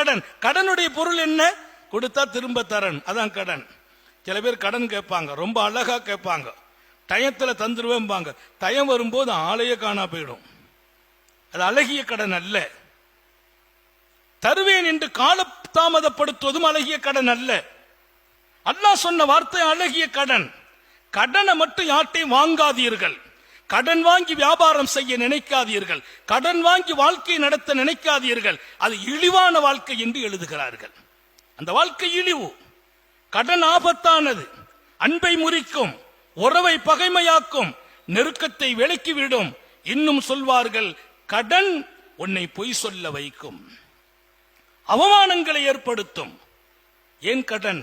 கடன். கடனுடைய பொருள் என்ன? கொடுத்தா திரும்ப தரன், அதான் கடன். சில பேர் கடன் கேட்பாங்க, ரொம்ப அழகா கேட்பாங்க, டயத்துல தந்துருவேன்பாங்க. டயம் வரும்போது ஆளையே காணா போயிடும். அது அழகிய கடன் அல்ல. தருவேன் என்று கால தாமதப்படுத்துவதும் அழகிய கடன் அல்ல. அல்லாஹ் சொன்ன வார்த்தை அழகிய கடன். கடனை மட்டும் யார்ட்டையும் வாங்காதீர்கள். கடன் வாங்கி வியாபாரம் செய்ய நினைக்காதீர்கள். கடன் வாங்கி வாழ்க்கை நடத்த நினைக்காதீர்கள். அது இழிவான வாழ்க்கை என்று எழுதுகிறார்கள். அந்த வாழ்க்கை இழிவு. கடன் ஆபத்தானது. அன்பை முறிக்கும், உறவை பகைமையாக்கும், நெருக்கத்தை விலக்கிவிடும். இன்னும் சொல்வார்கள், கடன் உன்னை பொய் சொல்ல வைக்கும், அவமானங்களை ஏற்படுத்தும். ஏன் கடன்?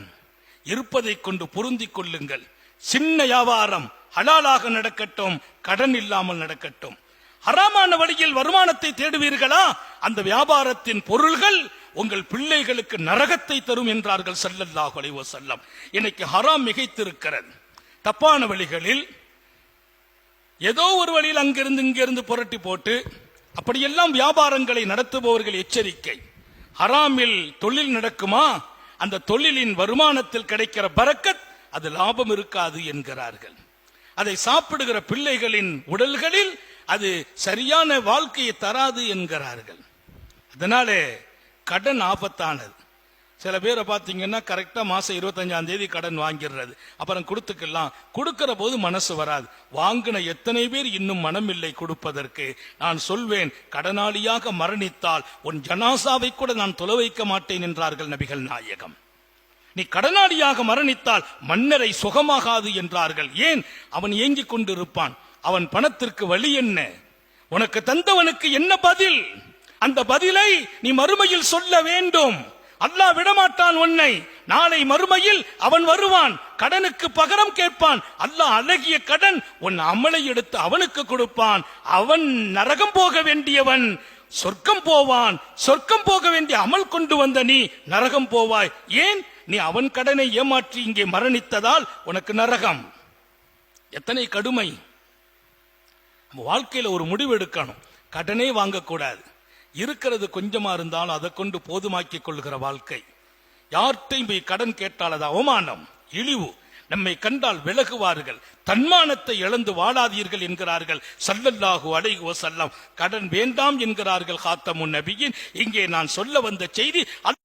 இருப்பதை கொண்டு பொருந்திக் கொள்ளுங்கள். சின்ன வியாபாரம் ஹலாலாக நடக்கட்டும், கடன் இல்லாமல் நடக்கட்டும். ஹராமான வழியில் வருமானத்தை தேடுவீர்களா? அந்த வியாபாரத்தின் பொருள்கள் உங்கள் பிள்ளைகளுக்கு நரகத்தை தரும் என்றார்கள் ஸல்லல்லாஹு அலைஹி வஸல்லம். இன்னைக்கு ஹராம் மிகைத்திருக்கிறது. தப்பான வழிகளில் ஏதோ ஒரு வழியில் அங்கிருந்து இங்கிருந்து புரட்டி போட்டு அப்படியெல்லாம் வியாபாரங்களை நடத்துபவர்கள் எச்சரிக்கை. ஹராமில் தொழில் நடக்குமா? அந்த தொழிலின் வருமானத்தில் கிடைக்கிற பரக்கத் அது லாபம் இருக்காது என்கிறார்கள். அதை சாப்பிடுகிற பிள்ளைகளின் உடல்களில் அது சரியான வாழ்க்கையை தராது என்கிறார்கள். அதனாலே கடன் ஆபத்தானது. சில பேரை பார்த்தீங்கன்னா கரெக்டா மாசம் 25ஆம் தேதி கடன் வாங்கிடுறது, அப்புறம் கொடுத்துக்கலாம். கொடுக்கிற போது மனசு வராது. வாங்கின எத்தனை பேர் இன்னும் மனம் இல்லை கொடுப்பதற்கு. நான் சொல்வேன், கடனாளியாக மரணித்தால் உன் ஜனாசாவை கூட நான் தொலை வைக்க மாட்டேன் என்றார்கள் நபிகள் நாயகம். நீ கடனாளியாக மரணித்தால் மன்னரை சுகமாகாது என்றார்கள். ஏன்? அவன் ஏங்கிக் கொண்டிருப்பான். அவன் பணத்திற்கு வழி என்ன? உனக்கு தந்தவனுக்கு என்ன பதில்? அந்த பதிலை நீ மறுமையில் சொல்ல வேண்டும். அல்லாஹ் விடமாட்டான் உன்னை. நாளை மறுமையில் அவன் வருவான், கடனுக்கு பகரம் கேட்பான். அல்லாஹ் அழகிய கடன் உன் அமலை எடுத்து அவனுக்கு கொடுப்பான். அவன் நரகம் போக வேண்டியவன் சொர்க்கம் போவான். சொர்க்கம் போக வேண்டிய அமல் கொண்டு வந்த நீ நரகம் போவாய். ஏன்? நீ அவன் கடனை ஏமாற்றி இங்கே மரணித்ததால் உனக்கு நரகம். எத்தனை கடுமை! வாழ்க்கையில ஒரு முடிவு எடுக்கணும். கடனே வாங்கக்கூடாது. இருக்கிறது கொஞ்சமா இருந்தாலும் அதை கொண்டு போதுமாக்கிக் கொள்கிற வாழ்க்கை. யார்கிட்டையும் போய் கடன் கேட்டால் அது அவமானம், இழிவு. நம்மை கண்டால் விலகுவார்கள். தன்மானத்தை இழந்து வாழாதீர்கள் என்கிறார்கள் ஸல்லல்லாஹு அலைஹி வஸல்லம். கடன் வேண்டாம் என்கிறார்கள் காத்தமுன் நபியின். இங்கே நான் சொல்ல வந்த செய்தி